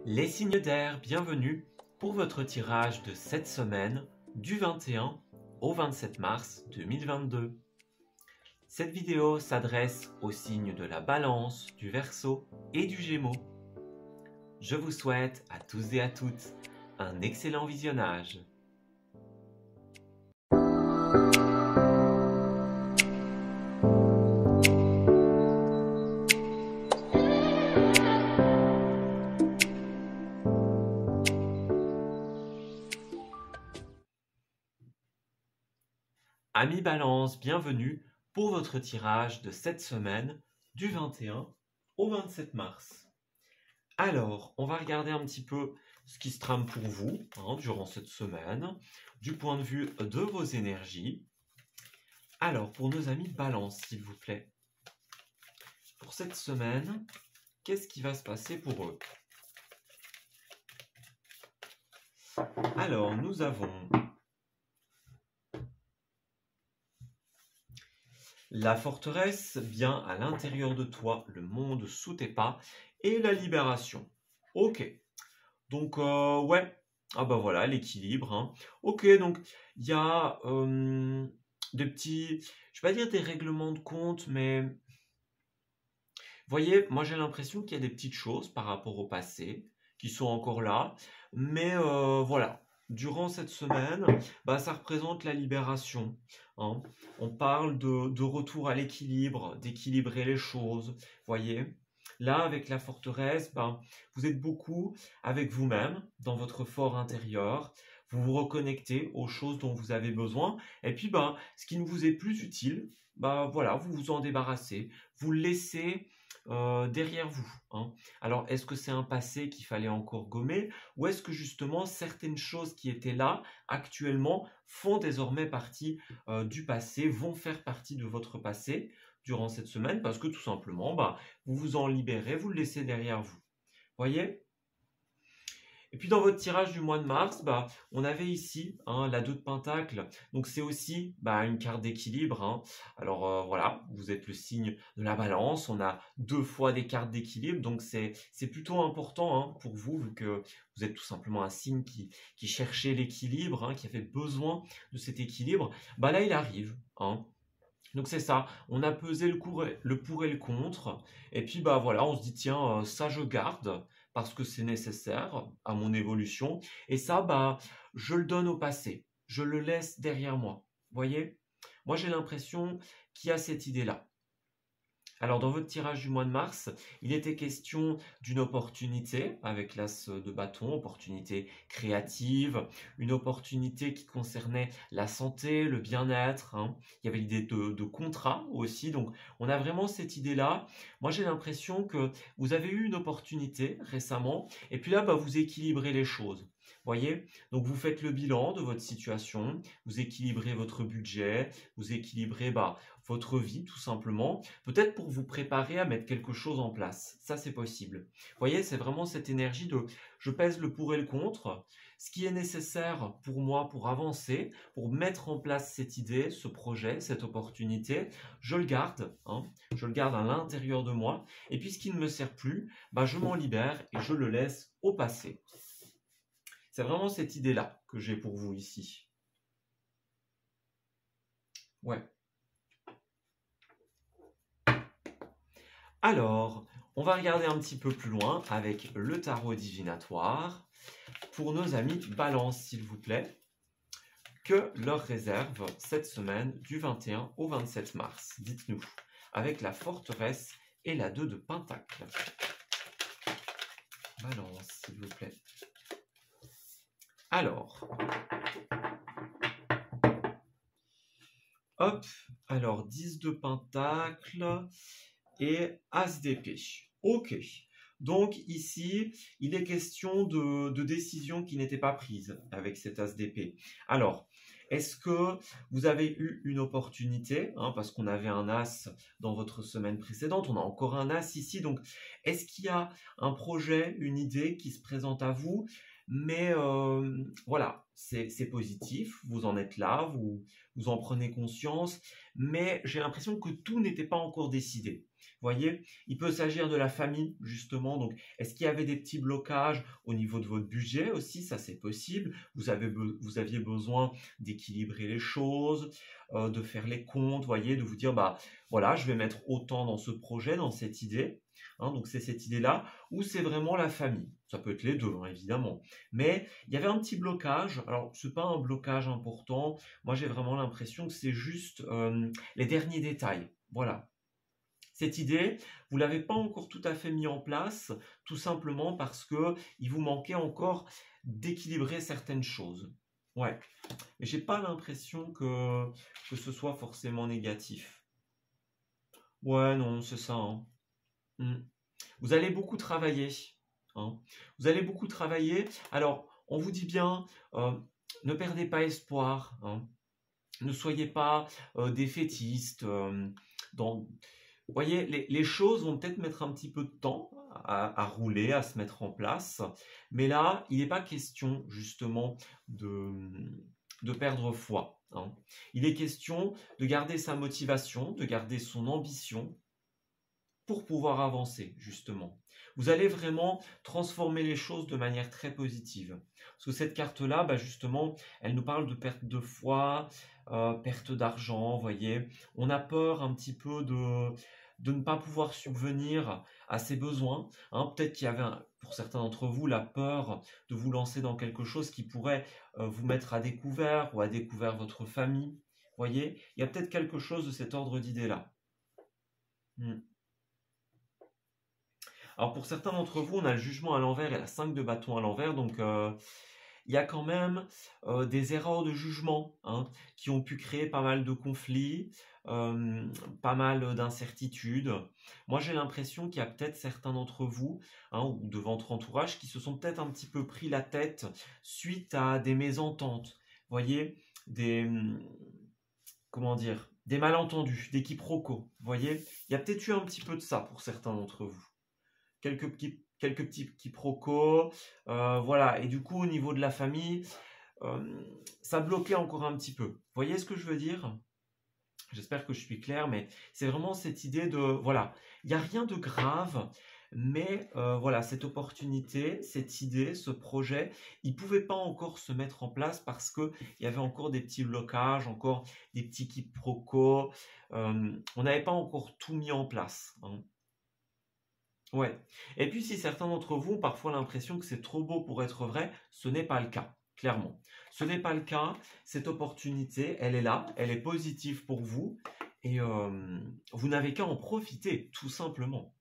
Les signes d'air, bienvenue pour votre tirage de cette semaine du 21 au 27 mars 2022. Cette vidéo s'adresse aux signes de la Balance, du Verseau et du Gémeaux. Je vous souhaite à tous et à toutes un excellent visionnage. Amis Balance, bienvenue pour votre tirage de cette semaine du 21 au 27 mars. Alors, on va regarder un petit peu ce qui se trame pour vous durant cette semaine, du point de vue de vos énergies. Alors, pour nos amis Balance, s'il vous plaît, pour cette semaine, qu'est-ce qui va se passer pour eux? Alors, nous avons la forteresse, bien à l'intérieur de toi, le monde sous tes pas, et la libération. Ok, donc ouais, ah bah voilà, l'équilibre. Ok, donc il y a des petits, je vais pas dire des règlements de compte, mais vous voyez, moi j'ai l'impression qu'il y a des petites choses par rapport au passé qui sont encore là, mais voilà. Durant cette semaine, ça représente la libération. On parle de retour à l'équilibre, d'équilibrer les choses. Voyez, là, avec la forteresse, vous êtes beaucoup avec vous-même, dans votre fort intérieur. Vous vous reconnectez aux choses dont vous avez besoin. Et puis, ce qui ne vous est plus utile, voilà, vous vous en débarrassez. Vous le laissez derrière vous. Alors, est-ce que c'est un passé qu'il fallait encore gommer ou est-ce que justement certaines choses qui étaient là actuellement font désormais partie du passé, vont faire partie de votre passé durant cette semaine parce que tout simplement, vous vous en libérez, vous le laissez derrière vous. Voyez? Et puis dans votre tirage du mois de mars, on avait ici la 2 de Pentacle. Donc c'est aussi une carte d'équilibre. Alors voilà, vous êtes le signe de la Balance. On a 2 fois des cartes d'équilibre. Donc c'est plutôt important pour vous, vu que vous êtes tout simplement un signe qui cherchait l'équilibre, qui avait besoin de cet équilibre. Là, il arrive. Donc c'est ça, on a pesé le pour et le contre, et puis voilà, on se dit tiens, ça je garde, parce que c'est nécessaire à mon évolution, et ça, je le donne au passé, je le laisse derrière moi, voyez? Moi j'ai l'impression qu'il y a cette idée-là. Alors, dans votre tirage du mois de mars, il était question d'une opportunité avec l'as de bâton, opportunité créative, une opportunité qui concernait la santé, le bien-être. Il y avait l'idée de contrat aussi. Donc, on a vraiment cette idée-là. Moi, j'ai l'impression que vous avez eu une opportunité récemment et puis là, vous équilibrez les choses. Voyez? Donc, vous faites le bilan de votre situation, vous équilibrez votre budget, vous équilibrez votre vie tout simplement, peut-être pour vous préparer à mettre quelque chose en place. Ça, c'est possible. Vous voyez, c'est vraiment cette énergie de je pèse le pour et le contre, ce qui est nécessaire pour moi pour avancer, pour mettre en place cette idée, ce projet, cette opportunité, je le garde, je le garde à l'intérieur de moi, et puis ce qui ne me sert plus, je m'en libère et je le laisse au passé. C'est vraiment cette idée-là que j'ai pour vous ici. Ouais. Alors, on va regarder un petit peu plus loin avec le tarot divinatoire pour nos amis Balance, s'il vous plaît, que leur réserve cette semaine du 21 au 27 mars. Dites-nous, avec la forteresse et la 2 de Pentacle. Balance, s'il vous plaît. Alors, hop, alors 10 de Pentacle et As d'épée. Ok, donc ici, il est question de décisions qui n'étaient pas prises avec cet As d'épée. Alors, est-ce que vous avez eu une opportunité, parce qu'on avait un As dans votre semaine précédente, on a encore un As ici, donc est-ce qu'il y a un projet, une idée qui se présente à vous? Mais voilà, c'est positif, vous en êtes là, vous en prenez conscience, mais j'ai l'impression que tout n'était pas encore décidé. voyez, il peut s'agir de la famille, justement. Donc, est-ce qu'il y avait des petits blocages au niveau de votre budget aussi? Ça, c'est possible. Vous aviez besoin d'équilibrer les choses, de faire les comptes, voyez, de vous dire, bah voilà, je vais mettre autant dans ce projet, dans cette idée. Hein, donc, c'est cette idée-là, ou c'est vraiment la famille. Ça peut être les deux, hein, évidemment. Mais il y avait un petit blocage. Alors, ce n'est pas un blocage important. Moi, j'ai vraiment l'impression que c'est juste les derniers détails. Voilà. Cette idée, vous ne l'avez pas encore tout à fait mis en place, tout simplement parce qu'il vous manquait encore d'équilibrer certaines choses. Ouais, mais j'ai pas l'impression que ce soit forcément négatif. Ouais, non, c'est ça, hein. Vous allez beaucoup travailler, hein. Vous allez beaucoup travailler. Alors, on vous dit bien, ne perdez pas espoir, hein. Ne soyez pas défaitistes. Vous voyez, les choses vont peut-être mettre un petit peu de temps à rouler, à se mettre en place. Mais là, il n'est pas question justement de perdre foi, hein. Il est question de garder sa motivation, de garder son ambition pour pouvoir avancer, justement. Vous allez vraiment transformer les choses de manière très positive. Parce que cette carte-là, bah justement, elle nous parle de perte de foi, perte d'argent, voyez. On a peur un petit peu de ne pas pouvoir subvenir à ses besoins, hein. Peut-être qu'il y avait, pour certains d'entre vous, la peur de vous lancer dans quelque chose qui pourrait vous mettre à découvert ou à découvert votre famille. Voyez, il y a peut-être quelque chose de cet ordre d'idée-là. Alors pour certains d'entre vous, on a le jugement à l'envers et la 5 de bâton à l'envers, donc il y a quand même des erreurs de jugement, hein, qui ont pu créer pas mal de conflits, pas mal d'incertitudes. Moi j'ai l'impression qu'il y a peut-être certains d'entre vous, hein, ou de votre entourage qui se sont peut-être un petit peu pris la tête suite à des mésententes. Vous voyez, comment dire, des malentendus, des quiproquos. Vous voyez, il y a peut-être eu un petit peu de ça pour certains d'entre vous. Quelques petits quiproquos, voilà. Et du coup, au niveau de la famille, ça bloquait encore un petit peu. Vous voyez ce que je veux dire? J'espère que je suis clair, mais c'est vraiment cette idée de, voilà, il n'y a rien de grave, mais voilà, cette opportunité, cette idée, ce projet, il ne pouvait pas encore se mettre en place parce qu'il y avait encore des petits blocages, encore des petits quiproquos. On n'avait pas encore tout mis en place, hein. Ouais. Et puis, si certains d'entre vous ont parfois l'impression que c'est trop beau pour être vrai, ce n'est pas le cas, clairement. Ce n'est pas le cas. Cette opportunité, elle est là, elle est positive pour vous et vous n'avez qu'à en profiter, tout simplement.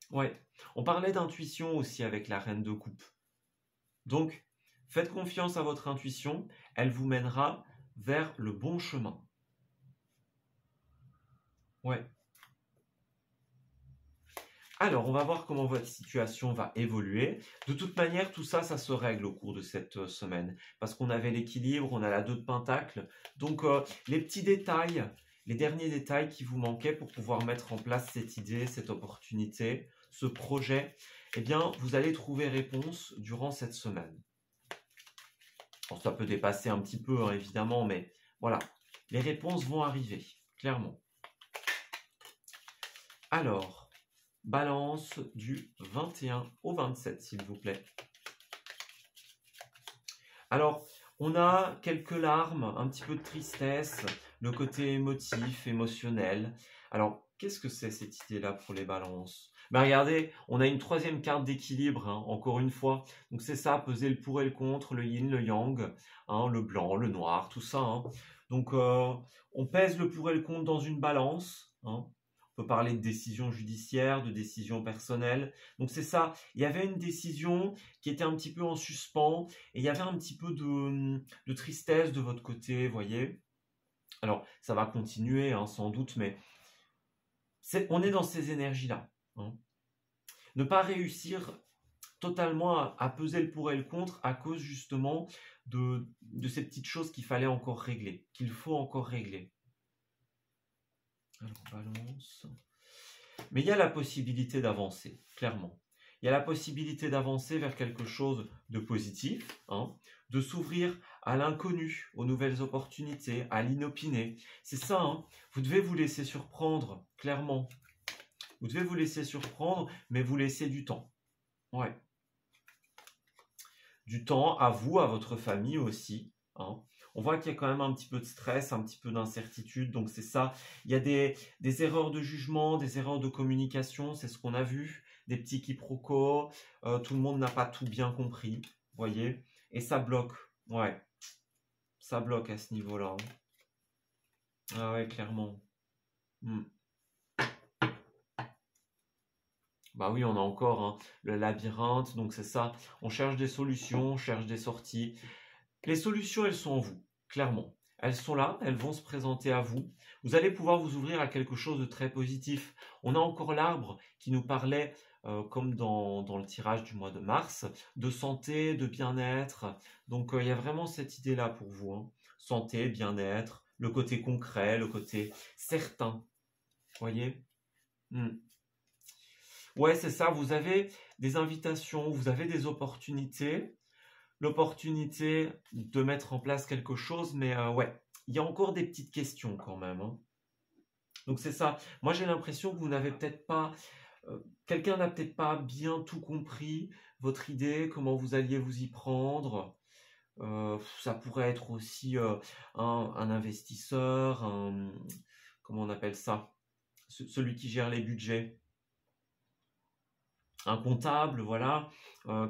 Ouais. On parlait d'intuition aussi avec la reine de coupe. Donc, faites confiance à votre intuition, elle vous mènera vers le bon chemin. Ouais. Alors, on va voir comment votre situation va évoluer. De toute manière, tout ça, ça se règle au cours de cette semaine. Parce qu'on avait l'équilibre, on a la 2 de Pentacle. Donc, les petits détails, les derniers détails qui vous manquaient pour pouvoir mettre en place cette idée, cette opportunité, ce projet, eh bien, vous allez trouver réponse durant cette semaine. Bon, ça peut dépasser un petit peu, hein, évidemment, mais voilà, les réponses vont arriver, clairement. Alors, Balance du 21 au 27, s'il vous plaît. Alors, on a quelques larmes, un petit peu de tristesse, le côté émotif, émotionnel. Alors, qu'est-ce que c'est cette idée-là pour les balances? Ben regardez, on a une 3e carte d'équilibre, hein, encore une fois. Donc c'est ça, peser le pour et le contre, le yin, le yang, hein, le blanc, le noir, tout ça, hein. Donc on pèse le pour et le contre dans une balance, hein. On peut parler de décision judiciaire, de décision personnelle. Donc c'est ça, il y avait une décision qui était un petit peu en suspens et il y avait un petit peu de tristesse de votre côté, vous voyez. Alors ça va continuer, hein, sans doute, mais on est dans ces énergies-là, hein. Ne pas réussir totalement à peser le pour et le contre à cause justement de ces petites choses qu'il fallait encore régler, qu'il faut encore régler. Alors, balance. Mais il y a la possibilité d'avancer, clairement. Il y a la possibilité d'avancer vers quelque chose de positif, hein, de s'ouvrir à l'inconnu, aux nouvelles opportunités, à l'inopiné. C'est ça, hein. Vous devez vous laisser surprendre, clairement. Vous devez vous laisser surprendre, mais vous laissez du temps. Ouais. Du temps à vous, à votre famille aussi, hein. On voit qu'il y a quand même un petit peu de stress, un petit peu d'incertitude, donc c'est ça. Il y a des erreurs de jugement, des erreurs de communication, c'est ce qu'on a vu, des petits quiproquos, tout le monde n'a pas tout bien compris, vous voyez, et ça bloque, ouais, ça bloque à ce niveau-là, hein. Ah ouais, clairement. Hmm. Bah oui, on a encore hein, le labyrinthe, donc c'est ça. On cherche des solutions, on cherche des sorties. Les solutions, elles sont en vous, clairement. Elles sont là, elles vont se présenter à vous. Vous allez pouvoir vous ouvrir à quelque chose de très positif. On a encore l'arbre qui nous parlait, comme dans le tirage du mois de mars, de santé, de bien-être. Donc il y a vraiment cette idée-là pour vous, hein. Santé, bien-être, le côté concret, le côté certain. Voyez? Ouais, c'est ça. Vous avez des invitations, vous avez des opportunités. L'opportunité de mettre en place quelque chose, mais ouais, il y a encore des petites questions quand même, hein. Donc c'est ça. Moi j'ai l'impression que vous n'avez peut-être pas, quelqu'un n'a peut-être pas bien tout compris, votre idée, comment vous alliez vous y prendre. Ça pourrait être aussi un investisseur, comment on appelle ça? Celui qui gère les budgets. Un comptable, voilà,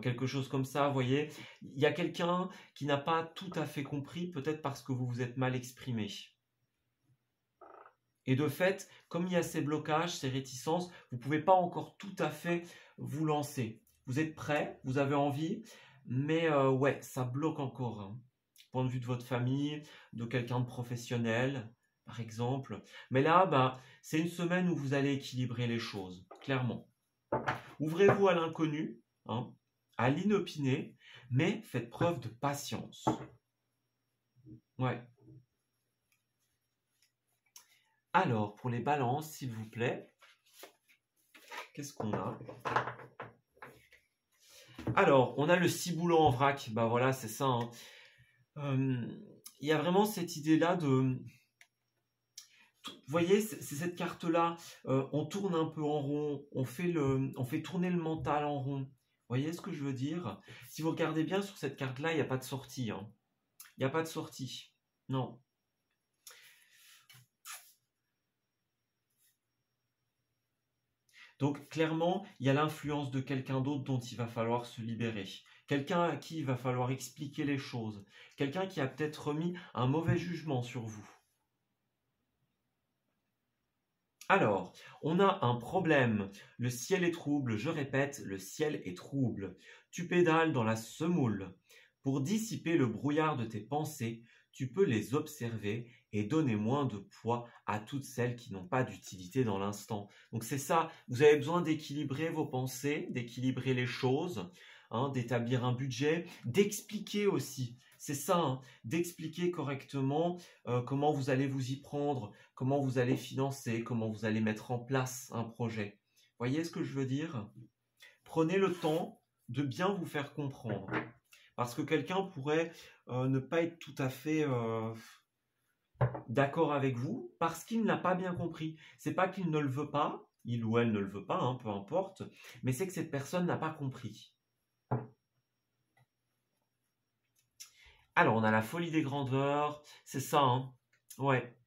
quelque chose comme ça, vous voyez. Il y a quelqu'un qui n'a pas tout à fait compris, peut-être parce que vous vous êtes mal exprimé. Et de fait, comme il y a ces blocages, ces réticences, vous ne pouvez pas encore tout à fait vous lancer. Vous êtes prêt, vous avez envie, mais ouais, ça bloque encore, hein. Point de vue de votre famille, de quelqu'un de professionnel, par exemple. Mais là, bah, c'est une semaine où vous allez équilibrer les choses, clairement. Ouvrez-vous à l'inconnu, hein, à l'inopiné, mais faites preuve de patience. Ouais. Alors, pour les balances, s'il vous plaît, qu'est-ce qu'on a? Alors, on a le ciboulot en vrac. Bah voilà, c'est ça, hein. Il y a vraiment cette idée-là de... Vous voyez, c'est cette carte-là. On tourne un peu en rond, on fait tourner le mental en rond. Vous voyez ce que je veux dire? Si vous regardez bien sur cette carte-là, il n'y a pas de sortie, hein. Il n'y a pas de sortie. Non. Donc clairement, il y a l'influence de quelqu'un d'autre dont il va falloir se libérer. Quelqu'un à qui il va falloir expliquer les choses. Quelqu'un qui a peut-être remis un mauvais jugement sur vous. Alors, on a un problème. Le ciel est trouble, je répète, le ciel est trouble. Tu pédales dans la semoule. Pour dissiper le brouillard de tes pensées, tu peux les observer et donner moins de poids à toutes celles qui n'ont pas d'utilité dans l'instant. Donc c'est ça, vous avez besoin d'équilibrer vos pensées, d'équilibrer les choses, hein, d'établir un budget, d'expliquer aussi. C'est ça, hein, d'expliquer correctement comment vous allez vous y prendre, comment vous allez financer, comment vous allez mettre en place un projet. Voyez ce que je veux dire? Prenez le temps de bien vous faire comprendre. Parce que quelqu'un pourrait ne pas être tout à fait d'accord avec vous parce qu'il n'a pas bien compris. C'est pas qu'il ne le veut pas, il ou elle ne le veut pas, hein, peu importe, mais c'est que cette personne n'a pas compris. Alors, on a la folie des grandeurs, c'est ça, hein? Ouais.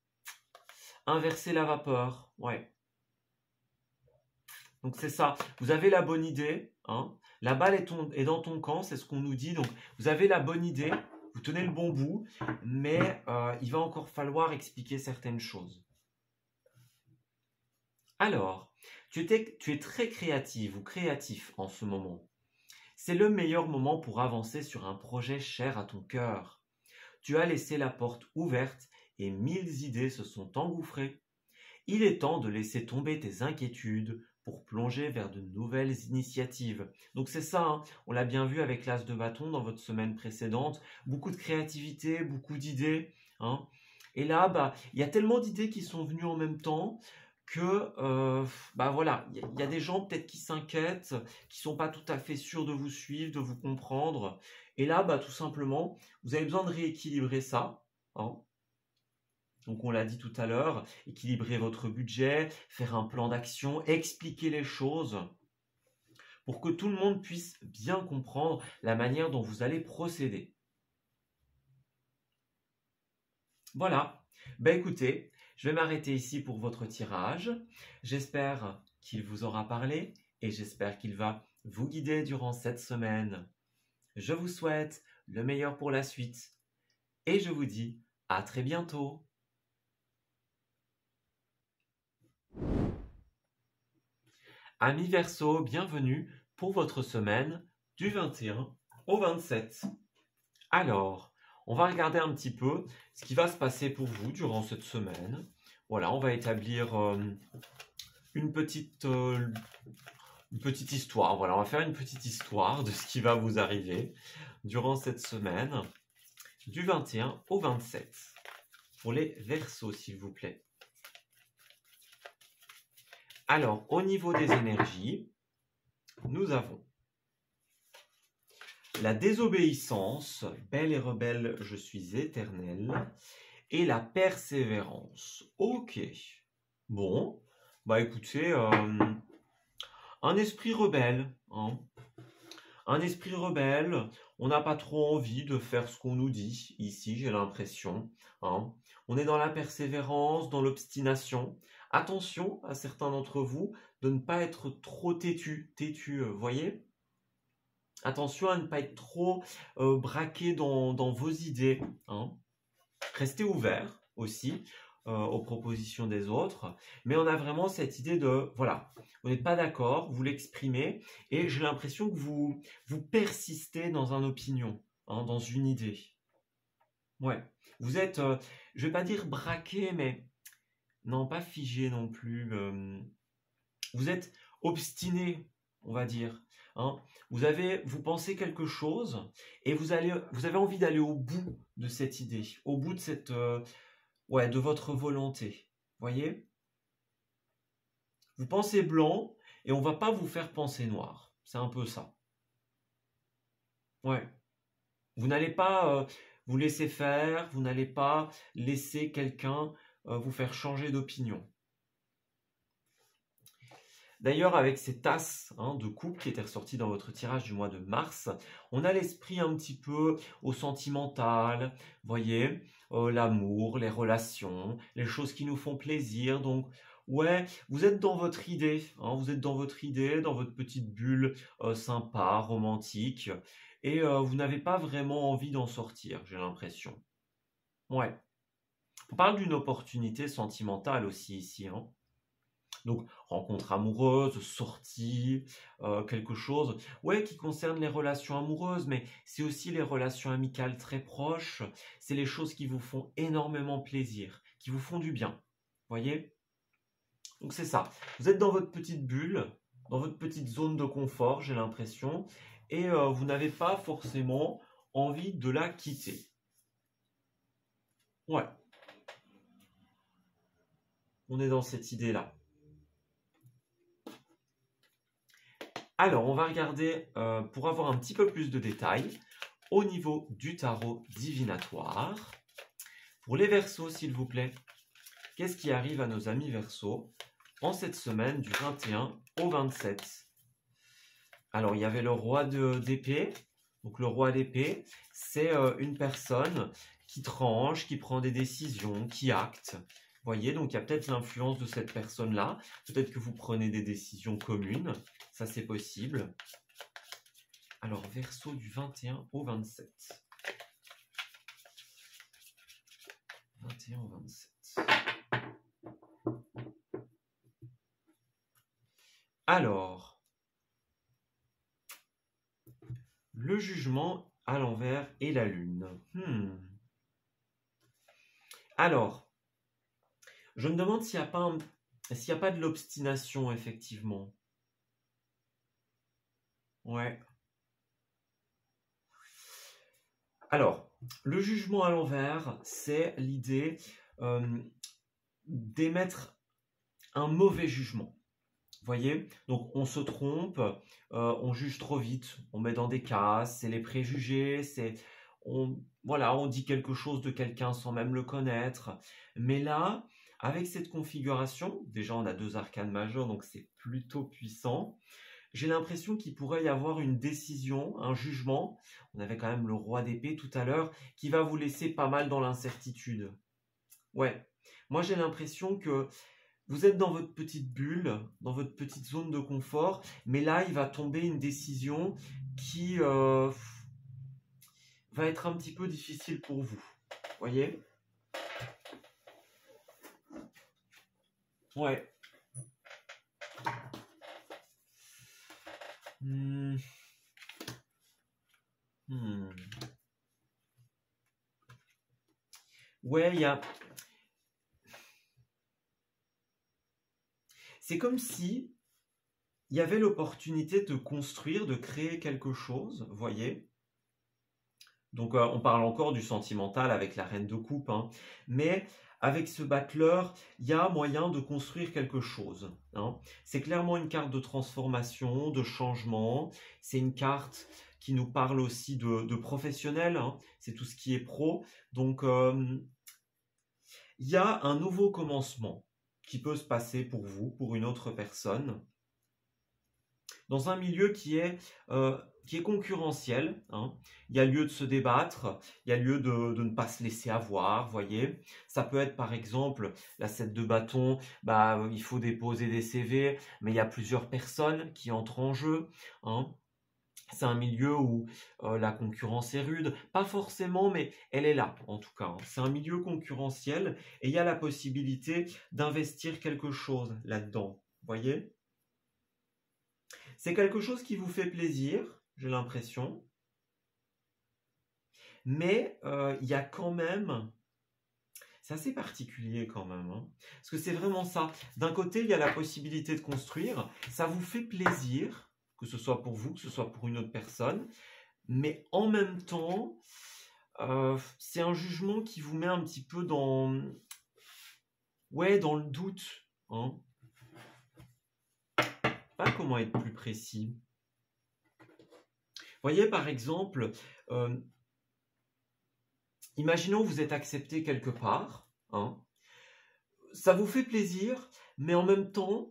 Inverser la vapeur, ouais. Donc c'est ça, vous avez la bonne idée, hein? La balle est dans ton camp, c'est ce qu'on nous dit. Donc vous avez la bonne idée, vous tenez le bon bout, mais il va encore falloir expliquer certaines choses. Alors, tu es très créative ou créatif en ce moment. C'est le meilleur moment pour avancer sur un projet cher à ton cœur. Tu as laissé la porte ouverte et 1000 idées se sont engouffrées. Il est temps de laisser tomber tes inquiétudes pour plonger vers de nouvelles initiatives. Donc c'est ça, hein, on l'a bien vu avec l'As de bâton dans votre semaine précédente. Beaucoup de créativité, beaucoup d'idées, hein. Et là, bah, il y a tellement d'idées qui sont venues en même temps que, bah voilà, il y a des gens peut-être qui s'inquiètent, qui sont pas tout à fait sûrs de vous suivre, de vous comprendre. Et là, bah, tout simplement, vous avez besoin de rééquilibrer ça, hein. Donc on l'a dit tout à l'heure, équilibrer votre budget, faire un plan d'action, expliquer les choses pour que tout le monde puisse bien comprendre la manière dont vous allez procéder. Voilà. Ben écoutez, je vais m'arrêter ici pour votre tirage. J'espère qu'il vous aura parlé et j'espère qu'il va vous guider durant cette semaine. Je vous souhaite le meilleur pour la suite et je vous dis à très bientôt. Amis Verseau, bienvenue pour votre semaine du 21 au 27. Alors, on va regarder un petit peu ce qui va se passer pour vous durant cette semaine. Voilà, on va établir une petite histoire. Voilà, on va faire une petite histoire de ce qui va vous arriver durant cette semaine du 21 au 27. Pour les Verseaux, s'il vous plaît. Alors, au niveau des énergies, nous avons la désobéissance, belle et rebelle, je suis éternel, et la persévérance. Ok. Bon, bah écoutez, un esprit rebelle, hein. Un esprit rebelle, on n'a pas trop envie de faire ce qu'on nous dit ici, j'ai l'impression, hein. On est dans la persévérance, dans l'obstination. Attention à certains d'entre vous de ne pas être trop têtu, voyez? Attention à ne pas être trop braqué dans vos idées, hein. Restez ouvert aussi aux propositions des autres, mais on a vraiment cette idée de, voilà, vous n'êtes pas d'accord, vous l'exprimez, et j'ai l'impression que vous persistez dans une opinion, hein, dans une idée. Ouais, vous êtes, je vais pas dire braqué, mais non, pas figé non plus. Vous êtes obstiné, on va dire, hein. Vous pensez quelque chose et vous avez envie d'aller au bout de cette idée, au bout de cette, de votre volonté. Voyez? Vous pensez blanc et on va pas vous faire penser noir. C'est un peu ça. Ouais. Vous n'allez pas vous laisser faire, vous n'allez pas laisser quelqu'un vous faire changer d'opinion. D'ailleurs, avec ces tasses de couple qui étaient ressorties dans votre tirage du mois de mars, on a l'esprit un petit peu au sentimental, voyez, l'amour, les relations, les choses qui nous font plaisir. Donc, ouais, vous êtes dans votre idée, hein, vous êtes dans votre idée, dans votre petite bulle sympa, romantique, et vous n'avez pas vraiment envie d'en sortir, j'ai l'impression. Ouais. On parle d'une opportunité sentimentale aussi ici, hein. Donc, rencontre amoureuse, sortie, quelque chose, ouais, qui concerne les relations amoureuses, mais c'est aussi les relations amicales très proches. C'est les choses qui vous font énormément plaisir, qui vous font du bien. Voyez? Donc c'est ça. Vous êtes dans votre petite bulle, dans votre petite zone de confort, j'ai l'impression, et vous n'avez pas forcément envie de la quitter. Ouais. On est dans cette idée-là. Alors, on va regarder, pour avoir un petit peu plus de détails, au niveau du tarot divinatoire. Pour les Verseaux, s'il vous plaît, qu'est-ce qui arrive à nos amis Verseaux en cette semaine du 21 au 27? Alors, il y avait le roi d'épée. Donc, le roi d'épée, c'est une personne qui tranche, qui prend des décisions, qui acte. Voyez, donc il y a peut-être l'influence de cette personne-là. Peut-être que vous prenez des décisions communes. Ça, c'est possible. Alors, Verseau du 21 au 27. 21 au 27. Alors, le jugement à l'envers et la lune. Alors, je me demande s'il n'y a pas de l'obstination, effectivement. Ouais. Alors, le jugement à l'envers, c'est l'idée d'émettre un mauvais jugement. Voyez? Donc on se trompe, on juge trop vite, on met dans des cases, c'est les préjugés, voilà, on dit quelque chose de quelqu'un sans même le connaître. Mais là, avec cette configuration, déjà on a 2 arcanes majeures, donc c'est plutôt puissant. J'ai l'impression qu'il pourrait y avoir une décision, un jugement. On avait quand même le roi d'épée tout à l'heure, qui va vous laisser pas mal dans l'incertitude. Ouais, moi j'ai l'impression que vous êtes dans votre petite bulle, dans votre petite zone de confort, mais là, il va tomber une décision qui va être un petit peu difficile pour vous. Voyez? Ouais. Hmm. Hmm. Ouais, il y a... C'est comme si il y avait l'opportunité de construire, de créer quelque chose, voyez? Donc, on parle encore du sentimental avec la reine de coupe, hein. Mais avec ce battleur, il y a moyen de construire quelque chose, hein. C'est clairement une carte de transformation, de changement. C'est une carte qui nous parle aussi de professionnel, hein. C'est tout ce qui est pro. Donc, il y a un nouveau commencement qui peut se passer pour vous, pour une autre personne, dans un milieu qui est concurrentiel, hein. Il y a lieu de se débattre, il y a lieu de ne pas se laisser avoir, voyez. Ça peut être par exemple la 7 de bâton, bah, il faut déposer des CV, mais il y a plusieurs personnes qui entrent en jeu, hein. C'est un milieu où la concurrence est rude, pas forcément, mais elle est là en tout cas, hein. C'est un milieu concurrentiel et il y a la possibilité d'investir quelque chose là-dedans, voyez. C'est quelque chose qui vous fait plaisir, j'ai l'impression, mais il y a quand même... C'est assez particulier quand même, hein, parce que c'est vraiment ça. D'un côté, il y a la possibilité de construire, ça vous fait plaisir, que ce soit pour vous, que ce soit pour une autre personne, mais en même temps, c'est un jugement qui vous met un petit peu ouais, dans le doute, hein. Pas comment être plus précis. Voyez, par exemple, imaginons que vous êtes accepté quelque part, hein. Ça vous fait plaisir, mais en même temps,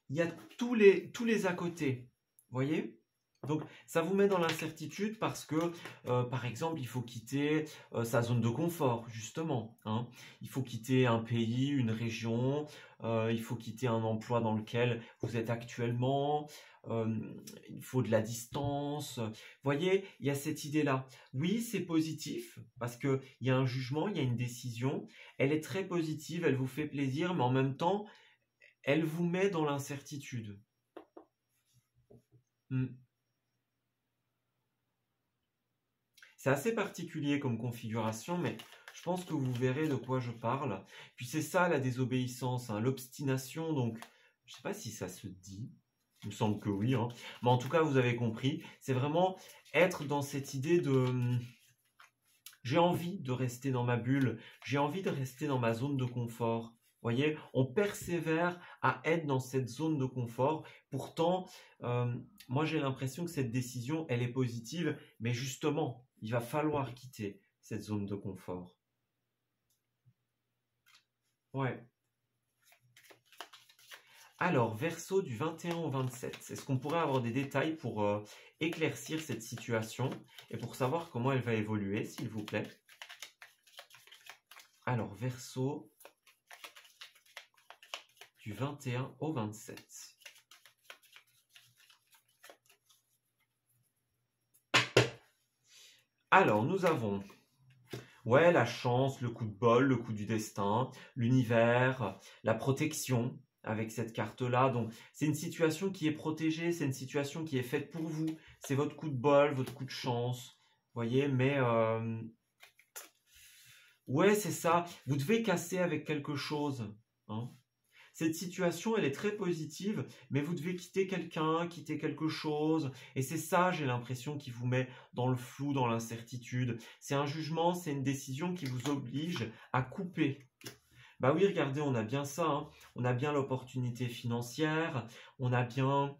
il y a tous les à côté, voyez? Donc, ça vous met dans l'incertitude parce que, par exemple, il faut quitter sa zone de confort, justement, hein. Il faut quitter un pays, une région, il faut quitter un emploi dans lequel vous êtes actuellement, il faut de la distance. Voyez, il y a cette idée-là. Oui, c'est positif parce qu'il y a un jugement, il y a une décision. Elle est très positive, elle vous fait plaisir, mais en même temps, elle vous met dans l'incertitude. Hmm. C'est assez particulier comme configuration, mais je pense que vous verrez de quoi je parle. Puis c'est ça la désobéissance, hein, l'obstination, donc je ne sais pas si ça se dit, il me semble que oui, hein. Mais en tout cas vous avez compris, c'est vraiment être dans cette idée de j'ai envie de rester dans ma bulle, j'ai envie de rester dans ma zone de confort. Voyez, on persévère à être dans cette zone de confort. Pourtant, moi j'ai l'impression que cette décision, elle est positive, mais justement, il va falloir quitter cette zone de confort. Ouais. Alors, Verseau du 21 au 27, est-ce qu'on pourrait avoir des détails pour éclaircir cette situation et pour savoir comment elle va évoluer, s'il vous plaît? Alors, Verseau du 21 au 27. Alors, nous avons, ouais, la chance, le coup de bol, le coup du destin, l'univers, la protection avec cette carte-là. Donc, c'est une situation qui est protégée, c'est une situation qui est faite pour vous. C'est votre coup de bol, votre coup de chance, voyez, mais... ouais, c'est ça. Vous devez casser avec quelque chose, hein. Cette situation, elle est très positive, mais vous devez quitter quelqu'un, quitter quelque chose. Et c'est ça, j'ai l'impression, qui vous met dans le flou, dans l'incertitude. C'est un jugement, c'est une décision qui vous oblige à couper. Bah oui, regardez, on a bien ça, hein. On a bien l'opportunité financière, on a bien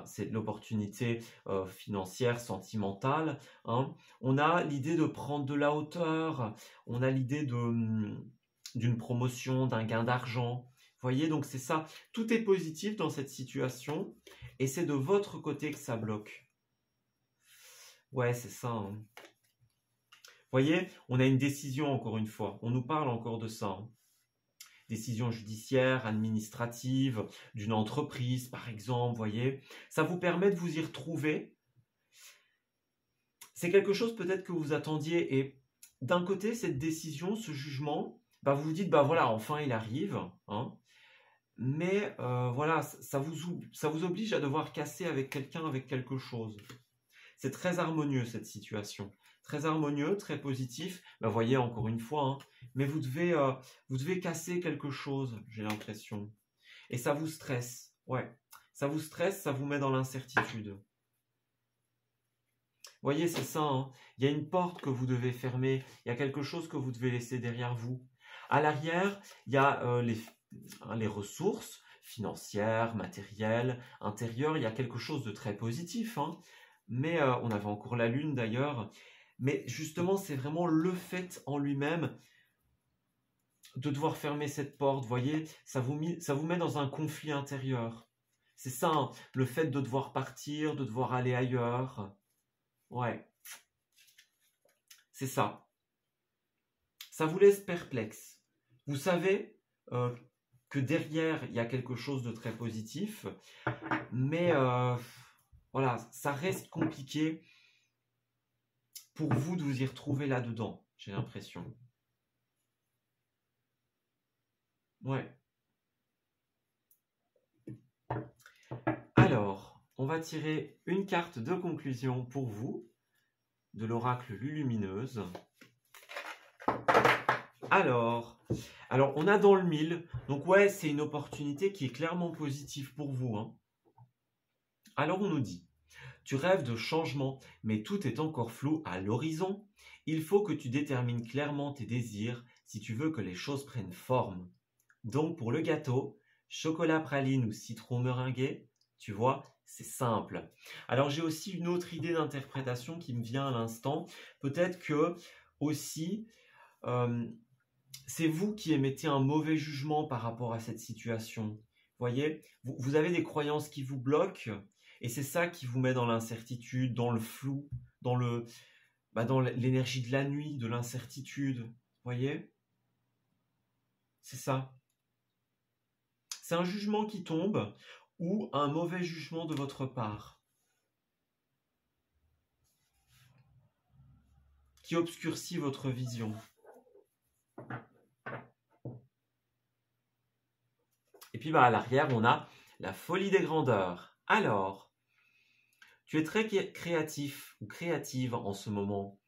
c'est l'opportunité financière, sentimentale, hein. On a l'idée de prendre de la hauteur, on a l'idée d'une promotion, d'un gain d'argent. Vous voyez, donc c'est ça. Tout est positif dans cette situation et c'est de votre côté que ça bloque. Ouais, c'est ça, hein. Vous voyez, on a une décision encore une fois. On nous parle encore de ça, hein. Décision judiciaire, administrative, d'une entreprise par exemple, voyez. Ça vous permet de vous y retrouver. C'est quelque chose peut-être que vous attendiez et d'un côté, cette décision, ce jugement, bah, vous vous dites, bah voilà, enfin il arrive, hein. Mais voilà, ça vous oblige à devoir casser avec quelqu'un, avec quelque chose. C'est très harmonieux cette situation. Très harmonieux, très positif. Bah, voyez, encore une fois, hein, mais vous devez casser quelque chose, j'ai l'impression. Et ça vous stresse. Ouais, ça vous stresse, ça vous met dans l'incertitude. Vous voyez, c'est ça, hein. Il y a une porte que vous devez fermer. Il y a quelque chose que vous devez laisser derrière vous. À l'arrière, il y a les ressources financières, matérielles, intérieures. Il y a quelque chose de très positif, hein. Mais on avait encore la lune d'ailleurs. Mais justement, c'est vraiment le fait en lui-même de devoir fermer cette porte. Vous voyez, ça vous met dans un conflit intérieur. C'est ça, hein, le fait de devoir partir, de devoir aller ailleurs. Ouais, c'est ça. Ça vous laisse perplexe. Vous savez que derrière, il y a quelque chose de très positif, mais voilà, ça reste compliqué pour vous de vous y retrouver là-dedans, j'ai l'impression. Ouais. Alors, on va tirer une carte de conclusion pour vous, de l'oracle Lulumineuse. Alors, on a dans le 1000, donc ouais, c'est une opportunité qui est clairement positive pour vous, hein. Alors on nous dit, tu rêves de changement, mais tout est encore flou à l'horizon. Il faut que tu détermines clairement tes désirs si tu veux que les choses prennent forme. Donc pour le gâteau, chocolat praline ou citron meringué, tu vois, c'est simple. Alors j'ai aussi une autre idée d'interprétation qui me vient à l'instant. Peut-être que aussi, c'est vous qui émettez un mauvais jugement par rapport à cette situation. Vous voyez, vous avez des croyances qui vous bloquent et c'est ça qui vous met dans l'incertitude, dans le flou, dans l'énergie de la nuit, de l'incertitude. Vous voyez? C'est ça. C'est un jugement qui tombe ou un mauvais jugement de votre part qui obscurcit votre vision. Et puis à l'arrière, on a la folie des grandeurs. Alors, tu es très créatif ou créative en ce moment.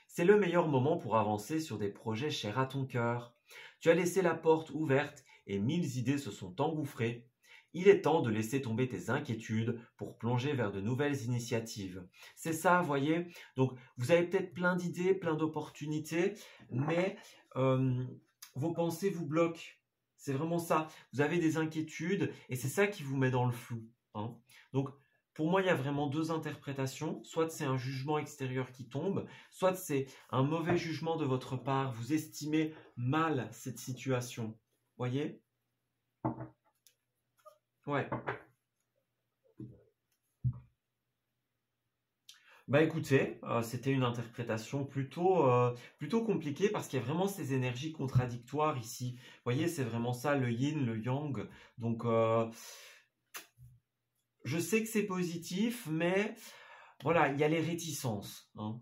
C'est le meilleur moment pour avancer sur des projets chers à ton cœur. Tu as laissé la porte ouverte et 1000 idées se sont engouffrées. Il est temps de laisser tomber tes inquiétudes pour plonger vers de nouvelles initiatives. C'est ça, voyez. Donc, vous avez peut-être plein d'idées, plein d'opportunités, mais vos pensées vous bloquent. C'est vraiment ça. Vous avez des inquiétudes et c'est ça qui vous met dans le flou, hein. Donc, pour moi, il y a vraiment deux interprétations. Soit c'est un jugement extérieur qui tombe, soit c'est un mauvais jugement de votre part. Vous estimez mal cette situation. Voyez? Ouais. Bah écoutez, c'était une interprétation plutôt compliquée parce qu'il y a vraiment ces énergies contradictoires ici. Vous voyez, c'est vraiment ça, le yin, le yang. Donc, je sais que c'est positif, mais voilà, il y a les réticences, hein,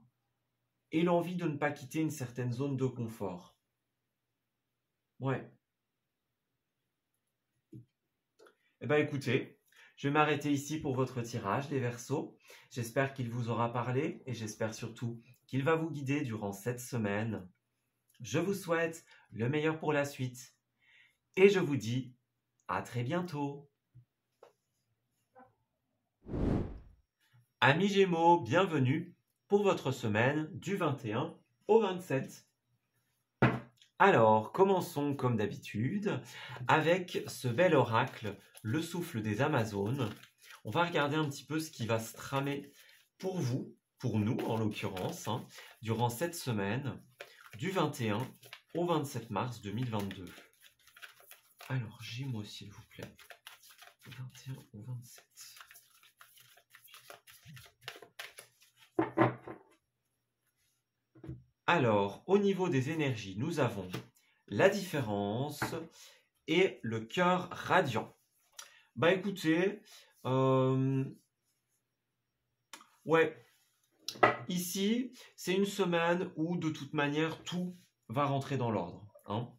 et l'envie de ne pas quitter une certaine zone de confort. Ouais. Eh bien écoutez, je vais m'arrêter ici pour votre tirage, les Verseaux. J'espère qu'il vous aura parlé et j'espère surtout qu'il va vous guider durant cette semaine. Je vous souhaite le meilleur pour la suite et je vous dis à très bientôt. Amis Gémeaux, bienvenue pour votre semaine du 21 au 27. Alors, commençons comme d'habitude avec ce bel oracle, le souffle des Amazones. On va regarder un petit peu ce qui va se tramer pour vous, pour nous en l'occurrence, hein, durant cette semaine du 21 au 27 mars 2022. Alors, Gémeaux, s'il vous plaît. 21 au 27. Alors, au niveau des énergies, nous avons la différence et le cœur radiant. Bah écoutez, ouais, ici, c'est une semaine où de toute manière, tout va rentrer dans l'ordre, hein.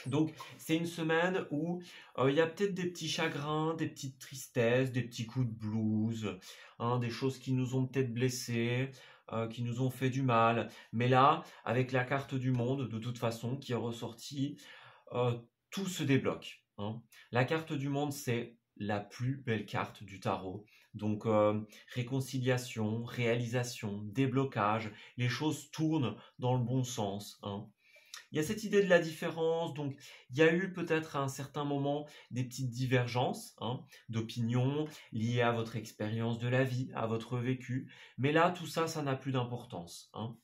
Donc, c'est une semaine où il y a peut-être des petits chagrins, des petites tristesses, des petits coups de blues, hein, des choses qui nous ont peut-être blessés, qui nous ont fait du mal. Mais là, avec la carte du monde, de toute façon, qui est ressortie, tout se débloque, hein. La carte du monde, c'est la plus belle carte du tarot. Donc, réconciliation, réalisation, déblocage, les choses tournent dans le bon sens, hein. Il y a cette idée de la différence, donc il y a eu peut-être à un certain moment des petites divergences, hein, d'opinion liées à votre expérience de la vie, à votre vécu, mais là tout ça, ça n'a plus d'importance, hein.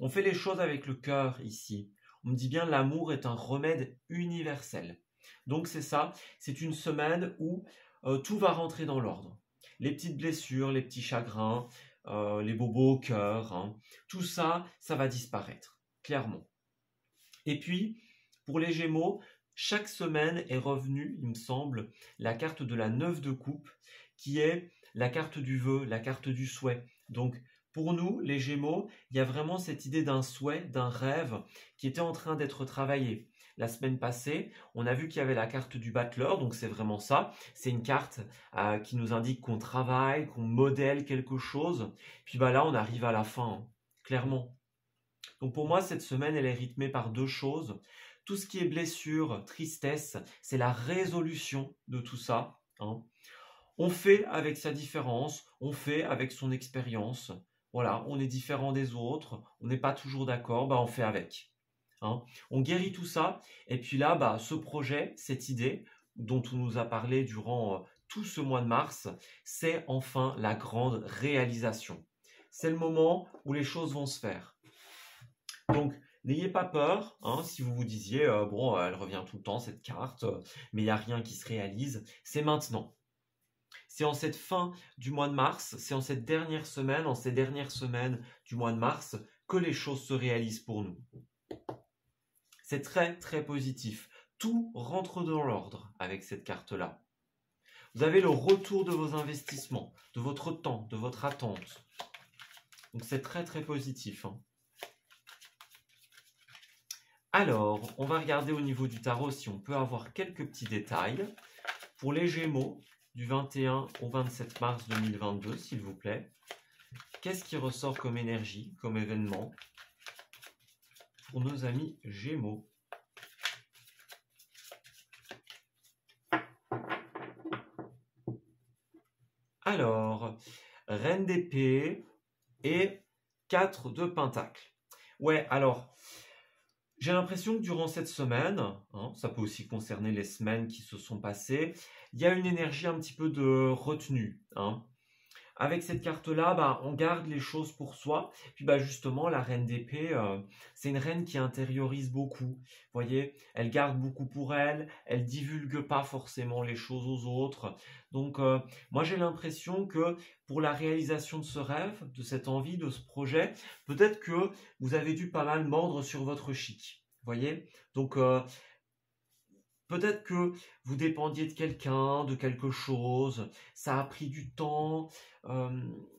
On fait les choses avec le cœur ici. On me dit bien l'amour est un remède universel. Donc c'est ça, c'est une semaine où tout va rentrer dans l'ordre. Les petites blessures, les petits chagrins, les bobos au cœur, hein, tout ça, ça va disparaître, clairement. Et puis, pour les Gémeaux, chaque semaine est revenue, il me semble, la carte de la 9 de coupe, qui est la carte du vœu, la carte du souhait. Donc, pour nous, les Gémeaux, il y a vraiment cette idée d'un souhait, d'un rêve qui était en train d'être travaillé. La semaine passée, on a vu qu'il y avait la carte du battleur, donc c'est vraiment ça. C'est une carte qui nous indique qu'on travaille, qu'on modèle quelque chose. Puis bah là, on arrive à la fin, hein, clairement. Donc pour moi, cette semaine, elle est rythmée par deux choses. Tout ce qui est blessure, tristesse, c'est la résolution de tout ça, hein. On fait avec sa différence, on fait avec son expérience. Voilà, on est différent des autres, on n'est pas toujours d'accord, bah on fait avec, hein. On guérit tout ça, et puis là, bah, ce projet, cette idée dont on nous a parlé durant tout ce mois de mars, c'est enfin la grande réalisation. C'est le moment où les choses vont se faire. Donc, n'ayez pas peur, hein, si vous vous disiez, bon, elle revient tout le temps, cette carte, mais il n'y a rien qui se réalise. C'est maintenant. C'est en cette fin du mois de mars, c'est en cette dernière semaine, en ces dernières semaines du mois de mars, que les choses se réalisent pour nous. C'est très, très positif. Tout rentre dans l'ordre avec cette carte-là. Vous avez le retour de vos investissements, de votre temps, de votre attente. Donc, c'est très, très positif, hein. Alors, on va regarder au niveau du tarot si on peut avoir quelques petits détails. Pour les Gémeaux, du 21 au 27 mars 2022, s'il vous plaît. Qu'est-ce qui ressort comme énergie, comme événement pour nos amis Gémeaux? Alors, Reine d'épée et 4 de Pentacle. Ouais, alors, j'ai l'impression que durant cette semaine, hein, ça peut aussi concerner les semaines qui se sont passées, il y a une énergie un petit peu de retenue, hein. Avec cette carte-là, bah, on garde les choses pour soi. Puis bah, justement, la reine d'épée, c'est une reine qui intériorise beaucoup. Vous voyez, elle garde beaucoup pour elle, elle divulgue pas forcément les choses aux autres. Donc, moi, j'ai l'impression que pour la réalisation de ce rêve, de cette envie, de ce projet, peut-être que vous avez dû pas mal mordre sur votre chic. Vous voyez? Donc, peut-être que vous dépendiez de quelqu'un, de quelque chose, ça a pris du temps,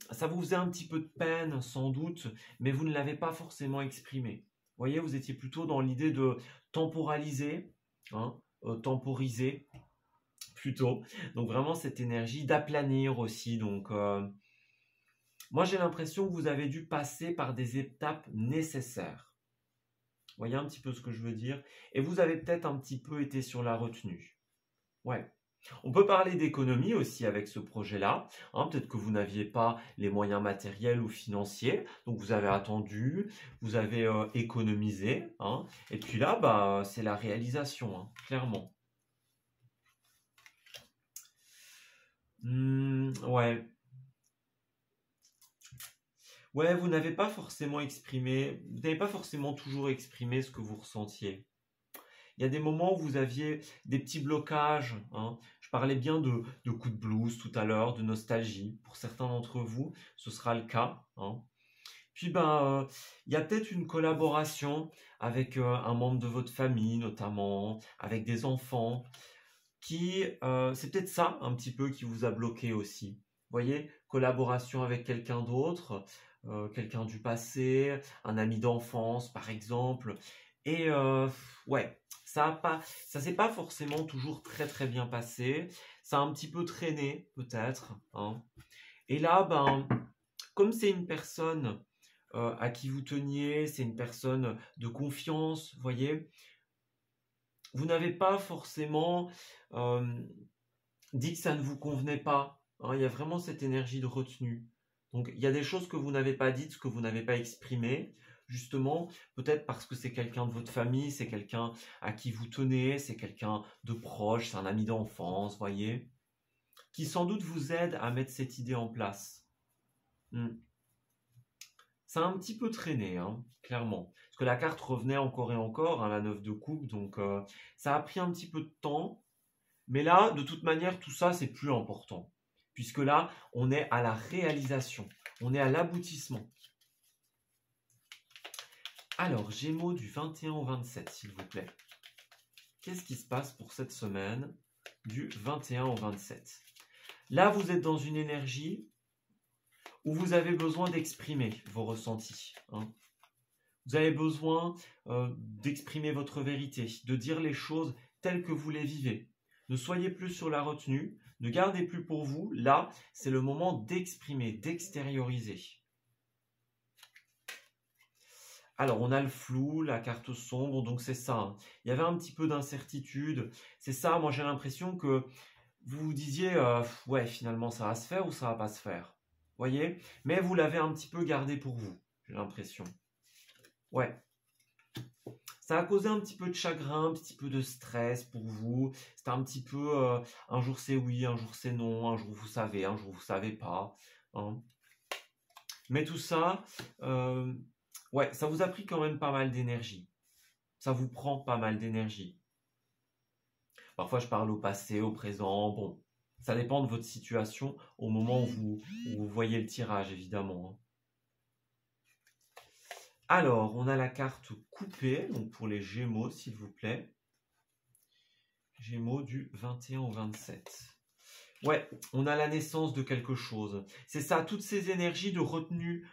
ça vous faisait un petit peu de peine sans doute, mais vous ne l'avez pas forcément exprimé. Vous voyez, vous étiez plutôt dans l'idée de temporaliser, hein, temporiser plutôt. Donc vraiment cette énergie d'aplanir aussi. Donc moi j'ai l'impression que vous avez dû passer par des étapes nécessaires. Vous voyez un petit peu ce que je veux dire? Et vous avez peut-être un petit peu été sur la retenue. Ouais. On peut parler d'économie aussi avec ce projet-là, hein. Peut-être que vous n'aviez pas les moyens matériels ou financiers, donc vous avez attendu, vous avez économisé, hein. Et puis là, bah, c'est la réalisation, hein, clairement. Ouais. Ouais, vous n'avez pas forcément exprimé, vous n'avez pas forcément toujours exprimé ce que vous ressentiez. Il y a des moments où vous aviez des petits blocages, hein. Je parlais bien de coups de blues tout à l'heure, de nostalgie. Pour certains d'entre vous, ce sera le cas, hein. Puis ben, il y a peut-être une collaboration avec un membre de votre famille, notamment, avec des enfants, qui c'est peut-être ça un petit peu qui vous a bloqué aussi. Vous voyez, collaboration avec quelqu'un d'autre, quelqu'un du passé, un ami d'enfance par exemple. Et ouais, ça s'est pas forcément toujours très très bien passé. Ça a un petit peu traîné peut-être, hein. Et là, ben, comme c'est une personne à qui vous teniez, c'est une personne de confiance, vous voyez, vous n'avez pas forcément euh, dit que ça ne vous convenait pas, hein. Il y a vraiment cette énergie de retenue. Donc il y a des choses que vous n'avez pas dites, que vous n'avez pas exprimées, justement, peut-être parce que c'est quelqu'un de votre famille, c'est quelqu'un à qui vous tenez, c'est quelqu'un de proche, c'est un ami d'enfance, voyez, qui sans doute vous aide à mettre cette idée en place. Hmm. Ça a un petit peu traîné, hein, clairement. Parce que la carte revenait encore et encore, hein, la 9 de coupe, donc ça a pris un petit peu de temps. Mais là, de toute manière, tout ça, c'est plus important. Puisque là, on est à la réalisation. On est à l'aboutissement. Alors, Gémeaux du 21 au 27, s'il vous plaît. Qu'est-ce qui se passe pour cette semaine du 21 au 27? Là, vous êtes dans une énergie où vous avez besoin d'exprimer vos ressentis, hein. Vous avez besoin d'exprimer votre vérité, de dire les choses telles que vous les vivez. Ne soyez plus sur la retenue, ne gardez plus pour vous. Là, c'est le moment d'exprimer, d'extérioriser. Alors, on a le flou, la carte sombre, donc c'est ça, hein. Il y avait un petit peu d'incertitude. C'est ça, moi j'ai l'impression que vous vous disiez, ouais, finalement ça va se faire ou ça va pas se faire. Voyez? Mais vous l'avez un petit peu gardé pour vous, j'ai l'impression. Ouais. Ça a causé un petit peu de chagrin, un petit peu de stress pour vous. C'était un petit peu, un jour c'est oui, un jour c'est non, un jour vous savez, un jour vous savez pas, hein. Mais tout ça, ouais, ça vous a pris quand même pas mal d'énergie. Ça vous prend pas mal d'énergie. Parfois, je parle au passé, au présent. Bon, ça dépend de votre situation au moment où vous voyez le tirage, évidemment, hein. Alors, on a la carte coupée, donc pour les Gémeaux, s'il vous plaît. Gémeaux du 21 au 27. Ouais, on a la naissance de quelque chose. C'est ça, toutes ces énergies de retenue.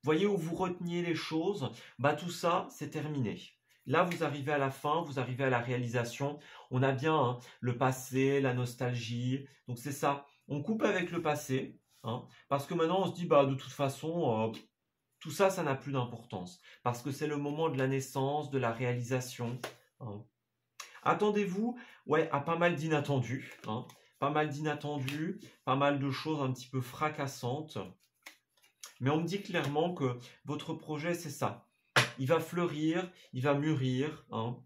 Voyez où vous reteniez les choses, bah tout ça, c'est terminé. Là, vous arrivez à la fin, vous arrivez à la réalisation. On a bien, hein, le passé, la nostalgie. Donc c'est ça. On coupe avec le passé, hein, parce que maintenant on se dit, bah de toute façon, tout ça, ça n'a plus d'importance. Parce que c'est le moment de la naissance, de la réalisation, hein. Attendez-vous, ouais, à pas mal d'inattendus, hein, pas mal d'inattendus, pas mal de choses un petit peu fracassantes. Mais on me dit clairement que votre projet, c'est ça. Il va fleurir, il va mûrir, hein.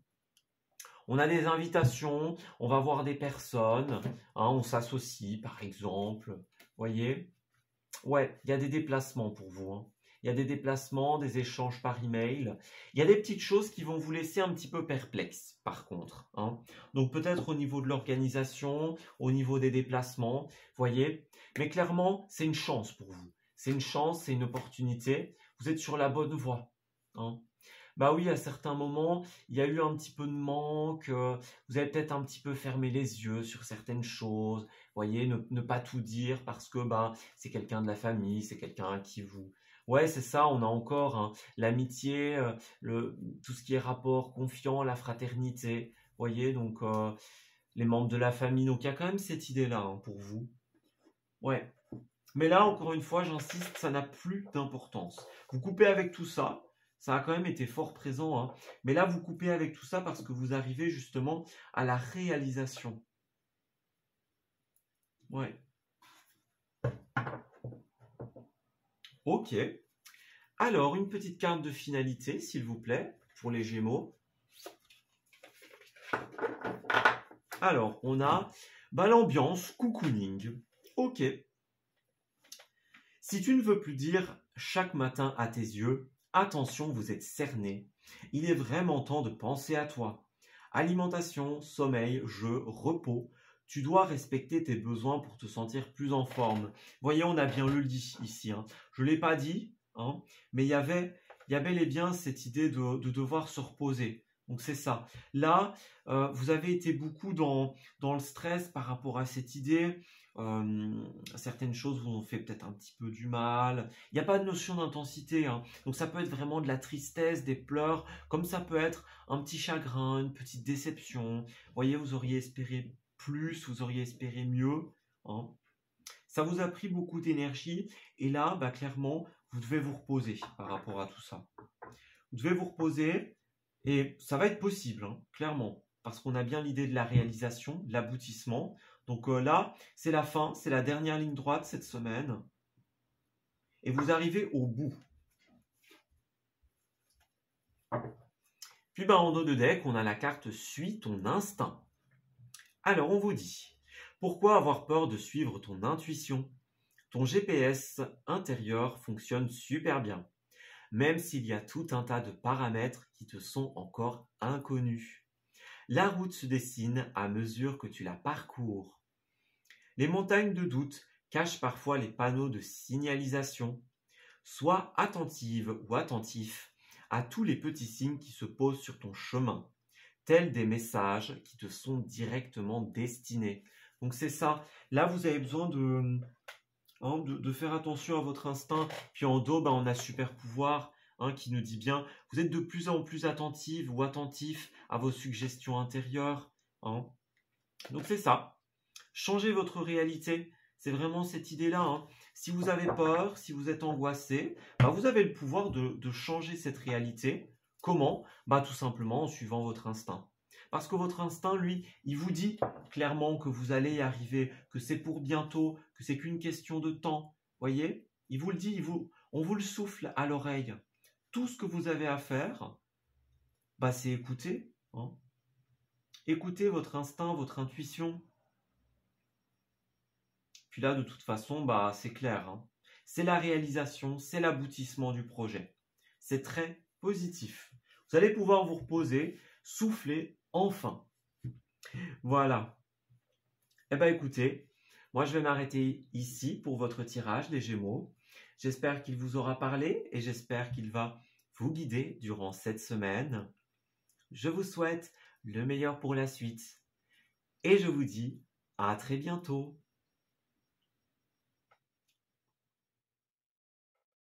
On a des invitations, on va voir des personnes, hein, on s'associe par exemple. Voyez? Ouais, il y a des déplacements pour vous, hein. Il y a des déplacements, des échanges par email. Il y a des petites choses qui vont vous laisser un petit peu perplexe, par contre, hein. Donc peut-être au niveau de l'organisation, au niveau des déplacements, voyez. Mais clairement, c'est une chance pour vous. C'est une chance, c'est une opportunité. Vous êtes sur la bonne voie, hein. Bah oui, à certains moments, il y a eu un petit peu de manque. Vous avez peut-être un petit peu fermé les yeux sur certaines choses. Voyez, ne pas tout dire parce que bah, c'est quelqu'un de la famille, c'est quelqu'un à qui vous... Ouais, c'est ça, on a encore, hein, l'amitié, tout ce qui est rapport confiant, la fraternité. Voyez, donc les membres de la famille. Donc il y a quand même cette idée-là, hein, pour vous. Ouais. Mais là, encore une fois, j'insiste, ça n'a plus d'importance. Vous coupez avec tout ça. Ça a quand même été fort présent, hein. Mais là, vous coupez avec tout ça parce que vous arrivez justement à la réalisation. Ouais. Ok. Alors, une petite carte de finalité, s'il vous plaît, pour les Gémeaux. Alors, on a l'ambiance cocooning. Ok. Si tu ne veux plus dire chaque matin à tes yeux, attention, vous êtes cerné. Il est vraiment temps de penser à toi. Alimentation, sommeil, jeu, repos. Tu dois respecter tes besoins pour te sentir plus en forme. Voyez, on a bien le dit ici, hein. Je ne l'ai pas dit, hein, mais il y a bel et bien cette idée de devoir se reposer. Donc c'est ça. Là, vous avez été beaucoup dans le stress par rapport à cette idée. Certaines choses vous ont fait peut-être un petit peu du mal. Il n'y a pas de notion d'intensité, hein. Donc ça peut être vraiment de la tristesse, des pleurs, comme ça peut être un petit chagrin, une petite déception. Vous voyez, vous auriez espéré plus, vous auriez espéré mieux, hein. Ça vous a pris beaucoup d'énergie et là, clairement, vous devez vous reposer par rapport à tout ça. Vous devez vous reposer et ça va être possible, hein, clairement, parce qu'on a bien l'idée de la réalisation, de l'aboutissement. Donc là, c'est la fin, c'est la dernière ligne droite cette semaine. Et vous arrivez au bout. Puis en dos de deck, on a la carte Suis ton instinct. Alors on vous dit, pourquoi avoir peur de suivre ton intuition? Ton GPS intérieur fonctionne super bien, même s'il y a tout un tas de paramètres qui te sont encore inconnus. La route se dessine à mesure que tu la parcours. Les montagnes de doute cachent parfois les panneaux de signalisation. Sois attentive ou attentif à tous les petits signes qui se posent sur ton chemin, tels des messages qui te sont directement destinés. Donc c'est ça. Là, vous avez besoin de faire attention à votre instinct. Puis en dos, on a super pouvoir, hein, qui nous dit bien, vous êtes de plus en plus attentive ou attentif à vos suggestions intérieures, hein. Donc c'est ça. Changez votre réalité. C'est vraiment cette idée-là, hein. Si vous avez peur, si vous êtes angoissé, vous avez le pouvoir de changer cette réalité. Comment? Tout simplement en suivant votre instinct. Parce que votre instinct, lui, il vous dit clairement que vous allez y arriver, que c'est pour bientôt, que c'est qu'une question de temps. Voyez? Il vous le dit, on vous le souffle à l'oreille. Tout ce que vous avez à faire, c'est écouter, hein. Écoutez votre instinct, votre intuition. Puis là, de toute façon, c'est clair, hein. C'est la réalisation, c'est l'aboutissement du projet. C'est très positif. Vous allez pouvoir vous reposer, souffler enfin. Voilà. Écoutez, moi je vais m'arrêter ici pour votre tirage des Gémeaux. J'espère qu'il vous aura parlé et j'espère qu'il va vous guider durant cette semaine. Je vous souhaite le meilleur pour la suite et je vous dis à très bientôt.